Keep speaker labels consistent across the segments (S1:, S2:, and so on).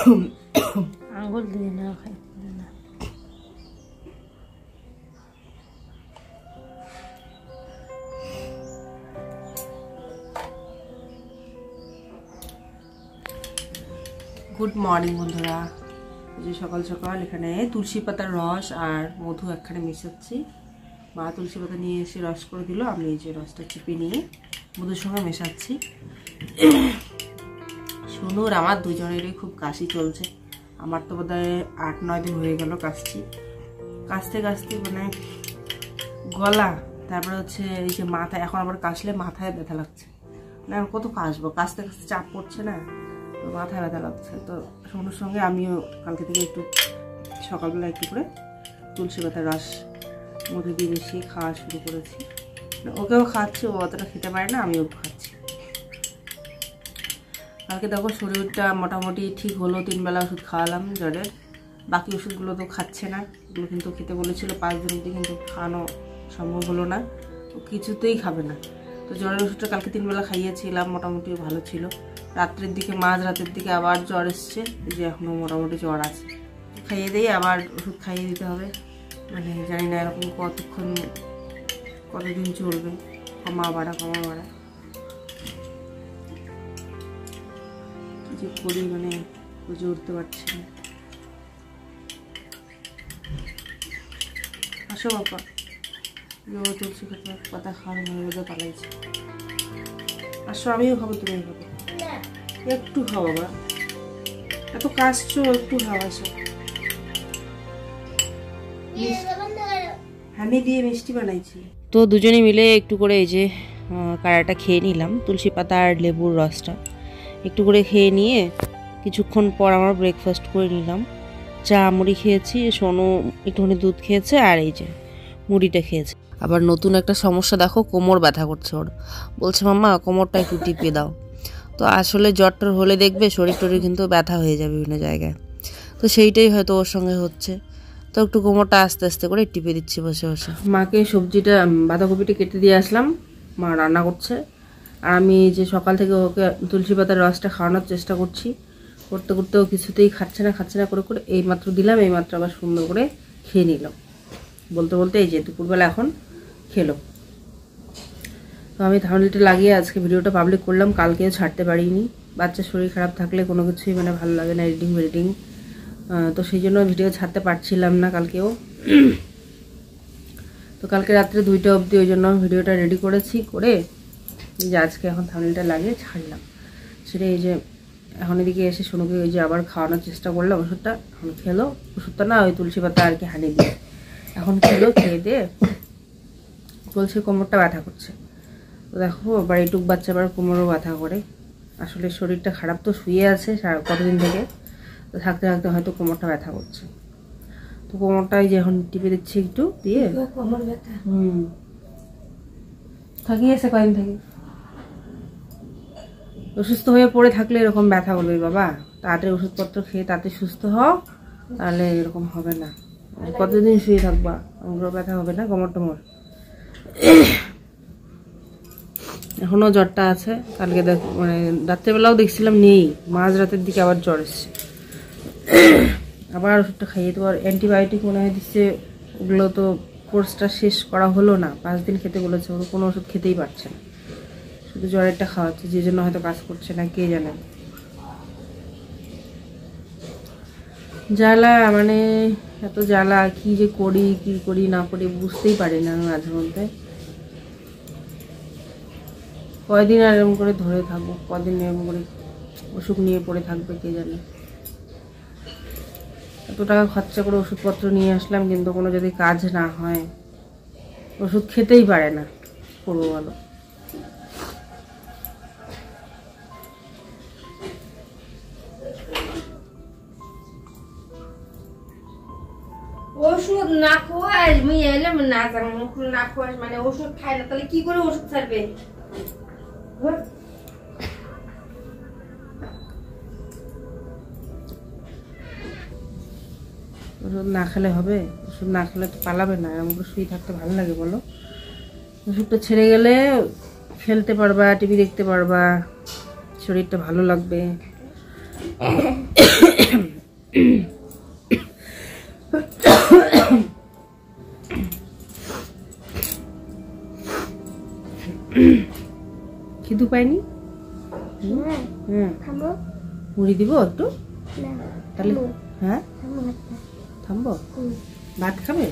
S1: আঙুল দিয়ে না খাই না।
S2: গুড মর্নিং বন্ধুরা, যে সকাল সকাল এখানে তুলসী পাতার রস আর মধু একখানে মেশাচ্ছি। মা তুলসী পাতা নিয়ে এসে রস করে দিল, আমি এই যে রসটা চিপে নিয়ে মধুর সঙ্গে মেশাচ্ছি। শুনুর আমার দুজনেরই খুব কাশি চলছে। আমার তো বোধহয় 8-9 দিন হয়ে গেল কাশছি। কাশতে কাশতে মানে গলা, তারপরে হচ্ছে এই যে মাথা, এখন আবার কাশলে মাথায় ব্যথা লাগছে। মানে আমি কত কাশবো, কাশতে কাশতে চাপ পড়ছে না, মাথায় ব্যথা লাগছে। তো সোনুর সঙ্গে আমিও কালকে থেকে একটু সকালবেলা একটু করে তুলসী পাতার রস মধু দিয়ে মিশিয়ে খাওয়া শুরু করেছি। ওকেও খাচ্ছি, ও অতটা খেতে পারে না, আমিও খাচ্ছি। কালকে দেখো শরীরটা মোটামুটি ঠিক হলো, 3 বেলা ওষুধ খাওয়ালাম জ্বরের। বাকি ওষুধগুলো তো খাচ্ছে না, ওগুলো কিন্তু খেতে বলেছিল 5 দিন অবধি, কিন্তু খাওয়ানো সম্ভব হলো না, ও কিছুতেই খাবে না। তো জ্বরের ওষুধটা কালকে 3 বেলা খাইয়েছিলাম, মোটামুটি ভালো ছিল। রাত্রের দিকে, মাঝ রাতের দিকে আবার জ্বর এসছে, যে এখনও মোটামুটি জ্বর আছে। খাইয়ে দিয়ে আবার ওষুধ খাইয়ে দিতে হবে। মানে জানি না এরকম কতদিন চলবে, কমা বাড়া যে করি, মানে বুঝে উঠতে পারছি না। আসো বাবা, তুলসী পাতা খাওয়ার মনে বোধহয় পালাইছে। আসো, আমিও খাবো, তুমিও খাবো। একটু খাও বাবা, এত কাশছো, একটু খাও। আসো, হানি দিয়ে মিষ্টি বানাইছি। তো দুজনে মিলে একটু করে এই যে কাড়াটা খেয়ে নিলাম, তুলসী পাতা আর লেবুর রসটা একটু করে খেয়ে নিয়ে কিছুক্ষণ পর আমরা ব্রেকফাস্ট করে নিলাম। চা মুড়ি খেয়েছি, সোনু একটুখানি দুধ খেয়েছে, আর এই যে মুড়িটা খেয়েছে। আবার নতুন একটা সমস্যা দেখো, কোমর ব্যথা করছে ওর। বলছে মাম্মা কোমরটা একটু টিপে দাও। তো আসলে জ্বরটার হলে দেখবে শরীর টরীর কিন্তু ব্যথা হয়ে যাবে বিভিন্ন জায়গায়, তো সেইটাই হয়তো ওর সঙ্গে হচ্ছে। তো একটু কোমরটা আস্তে আস্তে করে টিপে দিচ্ছি বসে বসে। মাকে সবজিটা, বাঁধাকপিটা কেটে দিয়ে আসলাম, মা রান্না করছে। আর আমি যে সকাল থেকে ওকে তুলসী পাতার রসটা খাওয়ানোর চেষ্টা করছি, করতে করতে ও কিছুতেই খাচ্ছে না করে করে এইমাত্র দিলাম, এইমাত্র আবার সুন্দর করে খেয়ে নিলাম। বলতে বলতে এই যে দুপুরবেলা এখন খেলো। তো আমি থাম্বনেলটা লাগিয়ে আজকে ভিডিওটা পাবলিক করলাম, কালকেও ছাড়তে পারিনি। বাচ্চার শরীর খারাপ থাকলে কোনো কিছুই মানে ভালো লাগে না, এডিটিং, তো সেই জন্য ভিডিও ছাড়তে পারছিলাম না কালকেও। তো কালকে রাত্রে 2টা অবধি ওই জন্য ভিডিওটা রেডি করেছি, করে এই যে আজকে এখন থাম্বনেলটা লাগিয়ে ছাড়লাম। সেটা এই যে এখন এদিকে এসে সোনুকে ওই যে আবার খাওয়ানোর চেষ্টা করলাম, ওষুধটা এখন খেলো। ওষুধটা না, ওই তুলসী পাতা আর কি হানি দিয়ে এখন খেলো। খেয়ে দিয়ে বলছে কোমরটা ব্যথা করছে। তো দেখো আবার এইটুক বাচ্চা আবার কোমরও ব্যথা করে। আসলে শরীরটা খারাপ, তো শুয়ে আছে কতদিন থেকে, তো থাকতে থাকতে হয়তো কোমরটা ব্যথা করছে। তো কোমরটাই যে এখন টিপে দিচ্ছি একটু দিয়ে।
S1: কোমর ব্যথা
S2: থাকিয়েছে কয়েকদিন থেকে। অসুস্থ হয়ে পড়ে থাকলে এরকম ব্যথা করবে বাবা, তাড়াতাড়ি ওষুধপত্র খেয়ে তাতে সুস্থ হও, তাহলে এরকম হবে না। কতদিন শুয়ে থাকবা, ওগুলো ব্যথা হবে না কোমর টোমর। এখনো জ্বরটা আছে। কালকে মানে রাত্রেবেলাও দেখছিলাম নেই, মাঝ রাতের দিকে আবার জ্বর এসছে। আবার ওষুধটা খাইয়ে দেবো, আর অ্যান্টিবায়োটিক মনে হয় দিচ্ছে। ওগুলো তো কোর্সটা শেষ করা হলো না, 5 দিন খেতে বলেছে, ওগুলো কোনো ওষুধ খেতেই পারছে না, শুধু জ্বরেরটা খাওয়াচ্ছে, যে জন্য হয়তো কাজ করছে না, কে জানে। জ্বালা, মানে এত জ্বালা, কি যে করি কি করি না করি বুঝতেই পারি না আমি মাঝে মধ্যে। কয়দিন আর এরকম করে ধরে থাকবো, কদিন এরকম করে অসুখ নিয়ে পড়ে থাকবে, কে জানে। এত টাকা খরচা করে ওষুধপত্র নিয়ে আসলাম, কিন্তু কোনো যদি কাজ না হয়, ওষুধ খেতেই পারে না, করবো বলো।
S1: ওষুধ না খাওয়াস, আমি এলাম না জানো, ওষুধ না খাওয়াস মানে ওষুধ খাই না, তাহলে কি করে ওষুধ ছাড়বে?
S2: ওষুধ না খেলে হবে? ওষুধ না খেলে তো পালাবে না, এরকম করে শুয়ে থাকতে ভালো লাগে বলো? ওষুধটা ছেড়ে গেলে খেলতে পারবা, টিভি দেখতে পারবা, শরীরটা ভালো লাগবে। খিদু পাইনি? মুড়ি দিব একটু তাহলে? হ্যাঁ থামবো, ভাত খাবে?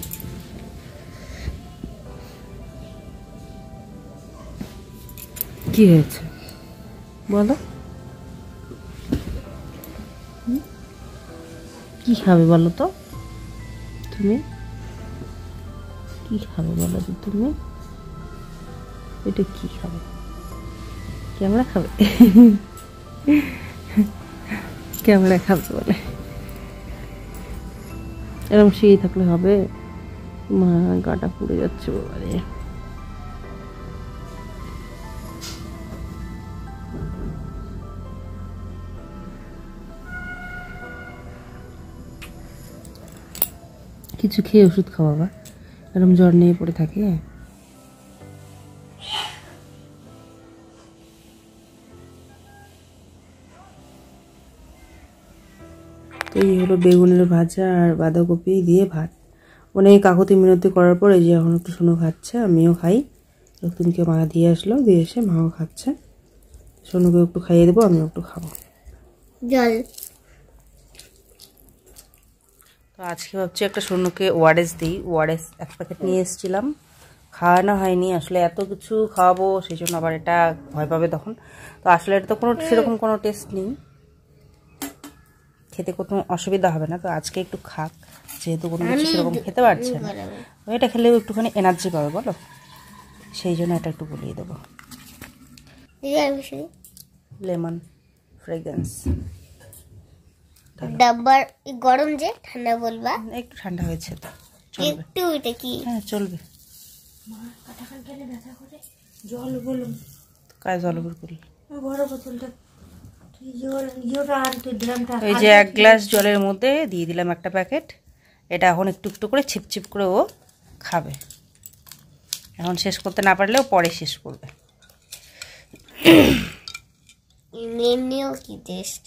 S2: কি হয়েছে বলো, কি খাবে বলো তো? তুমি কি খাবে বলো তো? তুমি এটা কি খাবে? ক্যামেরা খাবে? ক্যামেরা খাবে বলে এরকম সেই থাকলে হবে? মা গাটা পুড়ে যাচ্ছে বাবারে। কিছু খেয়ে ওষুধ খাওয়া বা এরকম জ্বর নিয়ে পড়ে থাকে। তো এই হলো বেগুনের ভাজা আর বাঁধাকপি দিয়ে ভাত। অনেক কাকুতি মিনতি করার পরে যে এখন একটু সোনু খাচ্ছে, আমিও খাই। একদিনকে মা দিয়ে আসলো, দিয়ে এসে মাও খাচ্ছে। সোনুকে একটু খাইয়ে দেবো, আমিও একটু খাবো।
S1: জল।
S2: তো আজকে ভাবছি একটা সোনুকে ওআরএস দিই। ওআরএস এক প্যাকেট নিয়ে এসেছিলাম, খাওয়ানো হয়নি। আসলে এত কিছু খাওয়াবো সেই জন্য আবার এটা ভয় পাবে তখন। তো আসলে এটা তো কোনো সেরকম কোনো টেস্ট নেই, খেতে কোনো অসুবিধা হবে না। তো আজকে একটু খাক, যেহেতু কোনো কিছু সেরকম খেতে পারছে না। এটা খেলেও একটুখানি এনার্জি পাবে বলো, সেই জন্য এটা একটু বলিয়ে দেবো। লেমন ফ্রেগ্রেন্স
S1: ডাব্বার গরম যে ঠান্ডা বলবা,
S2: একটু ঠান্ডা হয়েছে তো চলবে।
S1: একটু এটা কি?
S2: হ্যাঁ চলবে।
S1: জল বলো
S2: কাজ জল উপর করলে
S1: বড় বোতলটা,
S2: ওই যে 1 গ্লাস জলের মধ্যে দিয়ে দিলাম একটা প্যাকেট। এটা এখন একটু একটু করে ছিপছিপ করে ও খাবে। এখন শেষ করতে না পারলেও পরে শেষ করবে।
S1: এমনিও কি টেস্ট।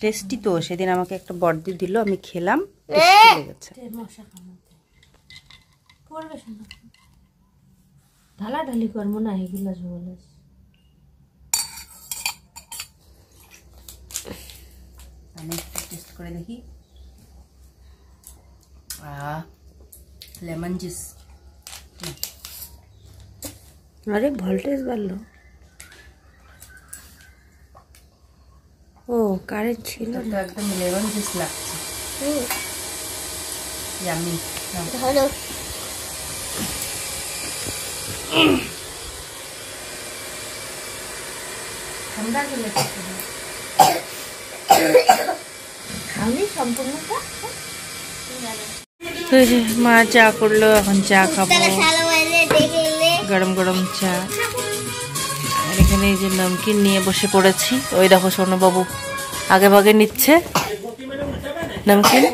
S2: টেস্টি তো। সেদিন আমাকে একটা বড়দি দিল, আমি খেলাম, টেস্টি লেগেছে।
S1: ঢালাঢালি করবো না এগুলো বলে।
S2: আমি একটু টেস্ট করে দেখি। Lemon juice.
S1: আরে ভোল্টেজ বাড়লো। ও কারেন্ট ছিল
S2: তো একদম লেমন জুস লাগছে। ইয়ামি।
S1: ভালো।
S2: ঠান্ডা গেলে
S1: আমি সম্পূর্ণটা
S2: তো যে মা চা করলো, এখন চা খাবো, গরম গরম চা। আর এখানে এই যে নমকিন নিয়ে বসে পড়েছি। ওই দেখো সোনুবাবু আগে ভাগে নিচ্ছে নমকিন।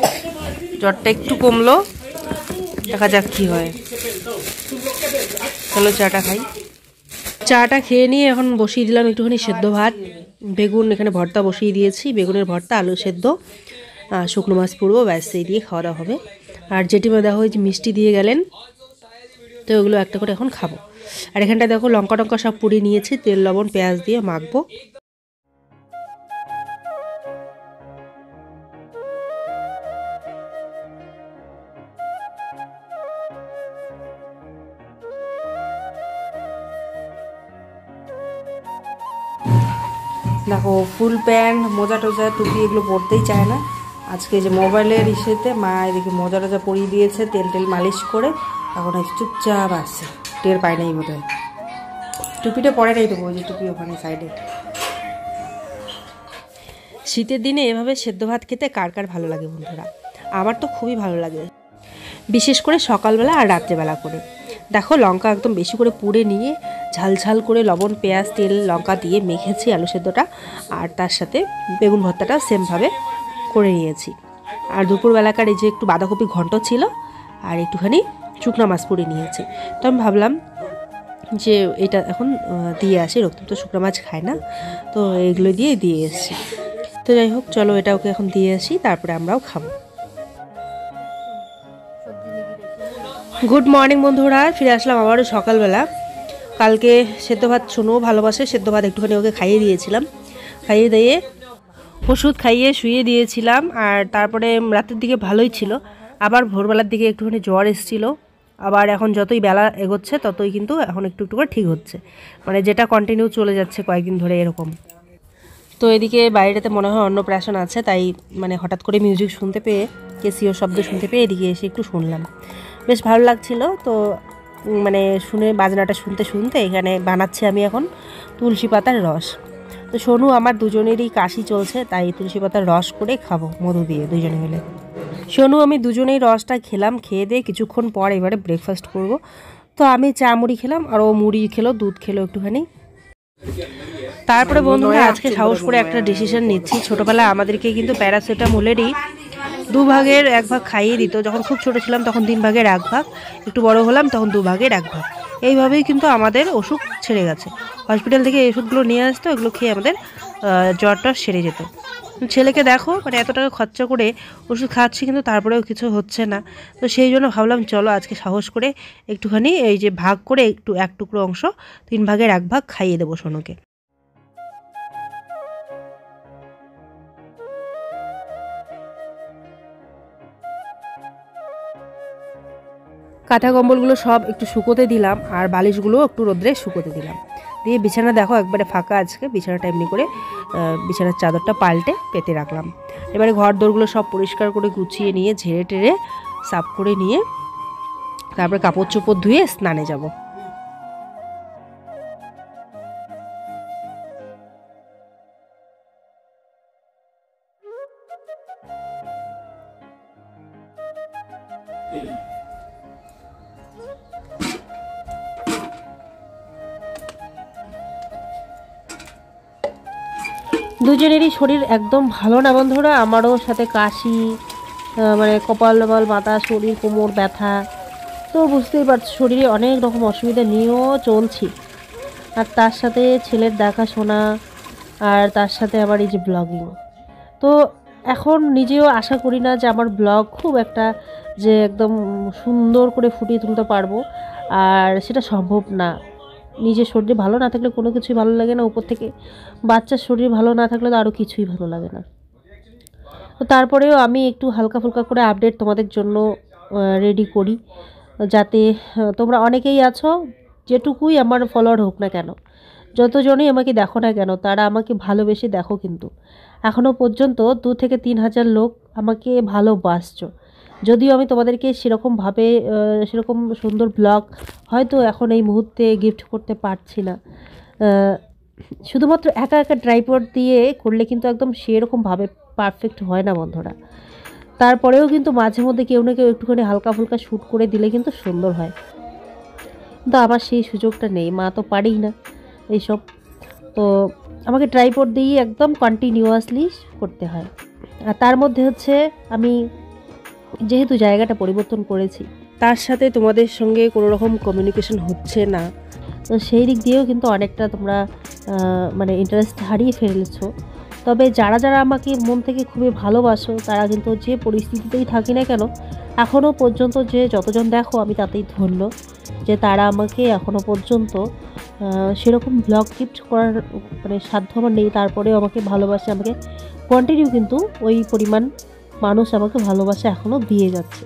S2: জ্বরটা একটু কমলো, দেখা যাক কি হয়। চলো চাটা খাই। চাটা খেয়ে নিয়ে এখন বসিয়ে দিলাম একটুখানি সেদ্ধ ভাত, বেগুন এখানে ভর্তা বসিয়ে দিয়েছি। বেগুনের ভর্তা, আলু সেদ্ধ, শুকনো মাছ পুরবো, ব্যাস এই দিয়ে খাওয়া দাওয়া হবে। আর জেঠিমা দেখো ওই যে মিষ্টি দিয়ে গেলেন, তো ওগুলো একটা করে এখন খাবো। আর এখানটা দেখো লঙ্কা টঙ্কা সব পুড়িয়ে নিয়েছি, তেল লবণ পেঁয়াজ দিয়ে মাখবো। দেখো ফুল প্যান্ট, মোজা টোজা, টুপি এগুলো পরতেই চায় না। আজকে যে মোবাইলের ইসেতে মা এদিকে মোজা টোজা পরিয়ে দিয়েছে, তেল টেল মালিশ করে। এখন চুপচাপ আসছে, টের পায় নাই বোধ হয়। টুপিটা পরে নাই তো, ওই যে টুপি ওখানে সাইডে। শীতের দিনে এভাবে সেদ্ধ ভাত খেতে কার কার ভালো লাগে বন্ধুরা? আমার তো খুবই ভালো লাগে, বিশেষ করে সকালবেলা আর রাত্রেবেলা করে। দেখো লঙ্কা একদম বেশি করে পুড়ে নিয়ে ঝালঝাল করে লবণ পেঁয়াজ তেল লঙ্কা দিয়ে মেখেছি আলু সেদ্ধটা, আর তার সাথে বেগুন ভর্তাটাও সেমভাবে করে নিয়েছি। আর দুপুরবেলাকার এই যে একটু বাঁধাকপি ঘন্ট ছিল, আর একটুখানি শুকনো মাছ পুড়ে নিয়েছি। তো আমি ভাবলাম যে এটা এখন দিয়ে আসি, রক্তিম তো শুকনো মাছ খায় না, তো এগুলো দিয়ে এসছি। তো যাই হোক, চলো এটা ওকে এখন দিয়ে আসি, তারপরে আমরাও খাবো। গুড মর্নিং বন্ধুরা, ফিরে আসলাম আবারও সকালবেলা। কালকে সেদ্ধ ভাত সোনুও ভালোবাসে, সেদ্ধ ভাত একটুখানি ওকে খাইয়ে দিয়েছিলাম, খাইয়ে দিয়ে ওষুধ খাইয়ে শুয়ে দিয়েছিলাম। আর তারপরে রাতের দিকে ভালোই ছিল, আবার ভোরবেলার দিকে একটুখানি জ্বর এসেছিলো। আবার এখন যতই বেলা এগোচ্ছে ততই কিন্তু এখন একটু একটু করে ঠিক হচ্ছে, মানে যেটা কন্টিনিউ চলে যাচ্ছে কয়েকদিন ধরে এরকম। তো এদিকে বাইরেতে মনে হয় অন্নপ্রাশন আছে, তাই মানে হঠাৎ করে মিউজিক শুনতে পেয়ে, কেসিওর শব্দ শুনতে পেয়ে এদিকে এসে একটু শুনলাম, বেশ ভালো লাগছিল। তো মানে শুনে বাজনাটা শুনতে শুনতে এখানে বানাচ্ছি আমি এখন তুলসী পাতার রস। তো সোনু আমার দুজনেরই কাশি চলছে, তাই তুলসী পাতার রস করে খাবো মধু দিয়ে দুজনে মিলে। সোনু আমি দুজনেই রসটা খেলাম, খেয়ে দিয়ে কিছুক্ষণ পর এবারে ব্রেকফাস্ট করব। তো আমি চা মুড়ি খেলাম, আর ও মুড়ি খেলো, দুধ খেলো একটুখানি। তারপরে বন্ধুরা আজকে সাহস করে একটা ডিসিশন নিচ্ছি। ছোটোবেলায় আমাদেরকে কিন্তু প্যারাসিটামলেরই 2 ভাগের 1 ভাগ খাইয়ে দিত। যখন খুব ছোটো ছিলাম তখন 3 ভাগের 1 ভাগ, একটু বড় হলাম তখন 2 ভাগের 1 ভাগ। এইভাবেই কিন্তু আমাদের অসুখ ছেড়ে গেছে। হসপিটাল থেকে এই ওষুধগুলো নিয়ে আসতো, এগুলো খেয়ে আমাদের জ্বরটা সেরে যেত। ছেলেকে দেখো, মানে এত টাকা খরচা করে ওষুধ খাচ্ছি কিন্তু তারপরেও কিছু হচ্ছে না। তো সেই জন্য ভাবলাম চলো আজকে সাহস করে একটুখানি এই যে ভাগ করে একটু 1 টুকরো অংশ 3 ভাগের 1 ভাগ খাইয়ে দেবো সোনুকে। কাঁথা কম্বলগুলো সব একটু শুকোতে দিলাম, আর বালিশগুলো একটু রোদ্রে শুকোতে দিলাম, দিয়ে বিছানা দেখো একবারে ফাঁকা। আজকে বিছানাটা এমনি করে বিছানার চাদরটা পাল্টে পেতে রাখলাম। এবারে ঘর দোরগুলো সব পরিষ্কার করে গুছিয়ে নিয়ে ঝেড়ে টেড়ে সাফ করে নিয়ে তারপরে কাপড় চোপড় ধুয়ে স্নানে যাব। দুজনেরই শরীর একদম ভালো না বন্ধুরা, আমারও সাথে কাশি, মানে কপাল মাথা, শরীর, কোমর ব্যথা। তো বুঝতেই পারছো শরীরে অনেক রকম অসুবিধা নিয়েও চলছি। আর তার সাথে ছেলের দেখাশোনা, আর তার সাথে আবার এই যে ব্লগিং। তো এখন নিজেও আশা করি না যে আমার ব্লগ খুব একটা যে একদম সুন্দর করে ফুটিয়ে তুলতে পারবো, আর সেটা সম্ভব না। নিজের শরীর ভালো না থাকলে কোনো কিছুই ভালো লাগে না, উপর থেকে বাচ্চার শরীর ভালো না থাকলে তো আরও কিছুই ভালো লাগে না। তো তারপরেও আমি একটু হালকা ফুলকা করে আপডেট তোমাদের জন্য রেডি করি, যাতে তোমরা অনেকেই আছো, যেটুকুই আমার ফলোয়ার হোক না কেন, যতজনই আমাকে দেখো না কেন, তারা আমাকে ভালোবেসে দেখো। কিন্তু এখনও পর্যন্ত 2 থেকে 3 হাজার লোক আমাকে ভালোবাসছো। যদিও আমি তোমাদেরকে সেরকমভাবে সেরকম সুন্দর ব্লগ হয়তো এখন এই মুহূর্তে গিফট করতে পারছি না। শুধুমাত্র একা ট্রাইপড দিয়ে করলে কিন্তু একদম সেরকমভাবে পারফেক্ট হয় না বন্ধুরা। তারপরেও কিন্তু মাঝে মধ্যে কেউ না কেউ একটুখানি হালকা ফুলকা শ্যুট করে দিলে কিন্তু সুন্দর হয়। কিন্তু আমার সেই সুযোগটা নেই, মা তো পারেই না এইসব। তো আমাকে ট্রাইপড দিয়ে একদম কন্টিনিউয়াসলি করতে হয়। আর তার মধ্যে হচ্ছে আমি যেহেতু জায়গাটা পরিবর্তন করেছি, তার সাথে তোমাদের সঙ্গে কোনো রকম কমিউনিকেশন হচ্ছে না। তো সেই দিক দিয়েও কিন্তু অনেকটা তোমরা মানে ইন্টারেস্ট হারিয়ে ফেলেছো। তবে যারা আমাকে মন থেকে খুবই ভালোবাসো, তারা কিন্তু যে পরিস্থিতিতেই থাকি না কেন, এখনও পর্যন্ত যে যতজন দেখো আমি তাতেই ধন্য যে তারা আমাকে এখনও পর্যন্ত সেরকম ব্লগ গিফট করার মানে সাধ্য আমার নেই, তারপরেও আমাকে ভালোবাসে, আমাকে কন্টিনিউ কিন্তু ওই পরিমাণ মানুষ আমাকে ভালোবাসা এখনও দিয়ে যাচ্ছে।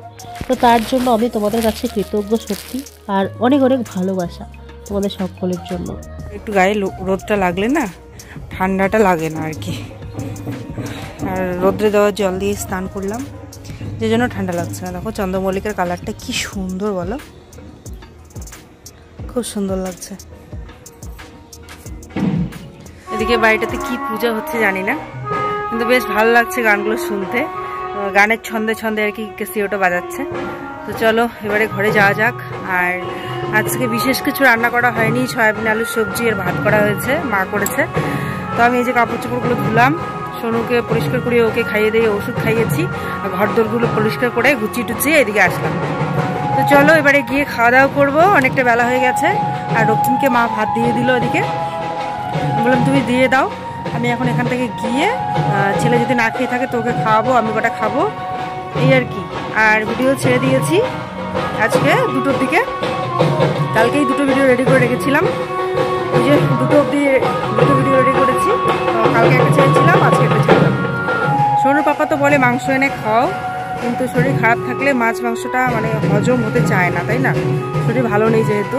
S2: তো তার জন্য আমি তোমাদের কাছে কৃতজ্ঞ সত্যি, আর অনেক ভালোবাসা তোমাদের সকলের জন্য।
S3: একটু গায়ে রোদটা লাগলে না ঠান্ডাটা লাগে না আর কি। আর রোদ্রে দেওয়া জল দিয়ে স্নান করলাম, যে জন্য ঠান্ডা লাগছে না। দেখো চন্দ্রমল্লিকার কালারটা কি সুন্দর বলো, খুব সুন্দর লাগছে। এদিকে বাড়িটাতে কি পূজা হচ্ছে জানি না, কিন্তু বেশ ভালো লাগছে গানগুলো শুনতে। গানের ছন্দে ছন্দে আর কি কেসিওটা বাজাচ্ছে। তো চলো এবারে ঘরে যাওয়া যাক। আর আজকে বিশেষ কিছু রান্না করা হয়নি, সয়াবিন আলুর সবজি আর ভাত করা হয়েছে, মা করেছে। তো আমি এই যে কাপড় চোপড়গুলো ধুলাম, সোনুকে পরিষ্কার করে ওকে খাইয়ে দিয়ে ওষুধ খাইয়েছি, আর ঘর দোরগুলো পরিষ্কার করে গুছিয়ে টুচিয়ে এদিকে আসলাম। তো চলো এবারে গিয়ে খাওয়া দাওয়া করবো, অনেকটা বেলা হয়ে গেছে। আর রক্তিমকে মা ভাত দিয়ে দিল ওদিকে, বললাম তুমি দিয়ে দাও, আমি এখন এখান থেকে গিয়ে ছেলে যদি না খেয়ে থাকে তোকে খাওয়াবো, আমি কটা খাবো, এই আর কি। আর ভিডিও ছেড়ে দিয়েছি আজকে 2টোর দিকে, কালকেই 2টো ভিডিও রেডি করে রেখেছিলাম, ওই যে 2টো অবধি 2টো ভিডিও রেডি করেছি। কালকে একটা ছেড়েছিলাম, আজকে একটা ছেড়েছিলাম। সোনুর পাপা তো বলে মাংস এনে খাও, কিন্তু শরীর খারাপ থাকলে মাছ মাংসটা মানে হজম হতে চায় না, তাই না? শরীর ভালো নেই যেহেতু,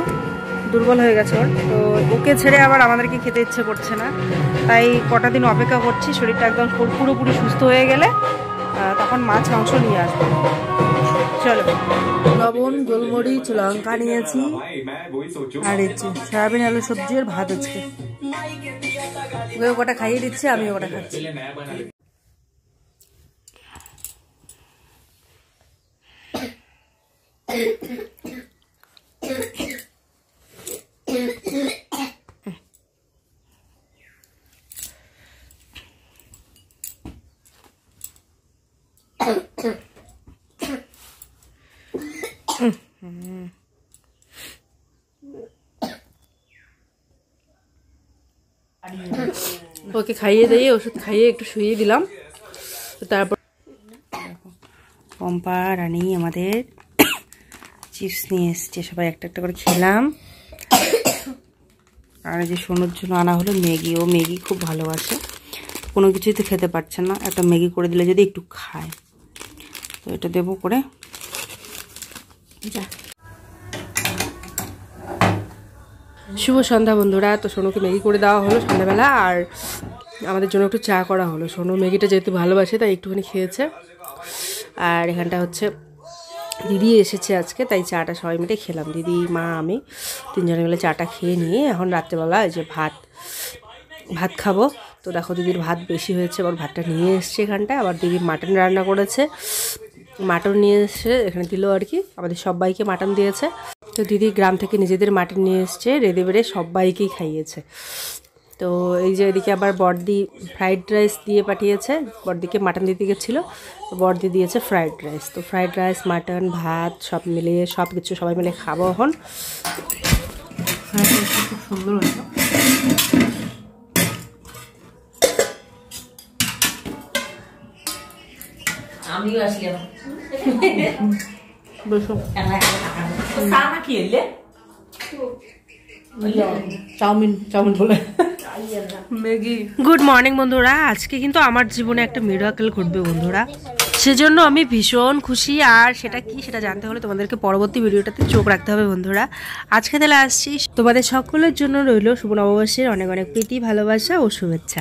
S3: দুর্বল হয়ে গেছে ওর, তো ওকে ছেড়ে আবার আমাদেরকে খেতে ইচ্ছে করছে না, তাই কটা দিন অপেক্ষা করছি। শরীরটা একদম পুরোপুরি সুস্থ হয়ে গেলে তখন মাছ মাংস নিয়ে আসবো। চলো, লবণ গোলমরিচ লঙ্কা নিয়েছি, আর সয়াবিন আলু সবজি আর ভাত আজকে। ওকে কটা খাইয়ে দিচ্ছে, আমি ওটা খাচ্ছি। ওকে খাইয়ে দিয়ে ওষুধ খাইয়ে একটু শুইয়ে দিলাম। তারপর পম্পা রানী আমাদের চিপস নিয়ে এসছে, সবাই একটা একটা করে খেলাম। আর যে সোনুর জন্য আনা হলো ম্যাগি, ও ম্যাগি খুব ভালোবাসে, কোনো কিছুই তো খেতে পারছে না, একটা ম্যাগি করে দিলে যদি একটু খায়, তো এটা দেবো করে। যা, শুভ সন্ধ্যা বন্ধুরা। তো সোনুকে ম্যাগি করে দেওয়া হলো সন্ধ্যাবেলা, আর আমাদের জন্য একটু চা করা হলো। সোনু ম্যাগিটা যেহেতু ভালোবাসে তাই একটুখানি খেয়েছে। আর এখানটা হচ্ছে দিদি এসেছে আজকে, তাই চাটা সবাই মিলে খেলাম, দিদি মা আমি 3 জনে মিলে চাটা খেয়ে নিয়ে এখন রাত্রেবেলা এই যে ভাত খাবো। তো দেখো দিদির ভাত বেশি হয়েছে, আবার ভাতটা নিয়ে এসছে এখানটায়। আবার দিদি মাটন রান্না করেছে, মাটন নিয়ে এসে এখানে দিল আর কি, আমাদের সবাইকে মাটন দিয়েছে। তো দিদি গ্রাম থেকে নিজেদের মাটন নিয়ে এসছে, রেঁধে বেড়ে সবাইকেই খাইয়েছে। তো এই যে এদিকে আবার বড়দি ফ্রাইড রাইস দিয়ে পাঠিয়েছে, বড়দিকে মাটন দিতে গেছিলো, তো বড়দি দিয়েছে ফ্রাইড রাইস। তো ফ্রাইড রাইস মাটন ভাত সব মিলিয়ে সব কিছু সবাই মিলে খাবো এখন। খুব সুন্দর হয়েছে।
S2: আমিও আসলাম।
S3: বসো। চাউমিন বলে ম্যাগি। গুড মর্নিং বন্ধুরা, আজকে কিন্তু আমার জীবনে একটা মিরাকেল ঘটবে বন্ধুরা, সেজন্য আমি ভীষণ খুশি। আর সেটা কি সেটা জানতে হলে তোমাদেরকে পরবর্তী ভিডিওটাতে চোখ রাখতে হবে বন্ধুরা। আজকে তাহলে আসছি, তোমাদের সকলের জন্য রইল শুভ নববর্ষের অনেক অনেক প্রীতি ভালোবাসা ও শুভেচ্ছা।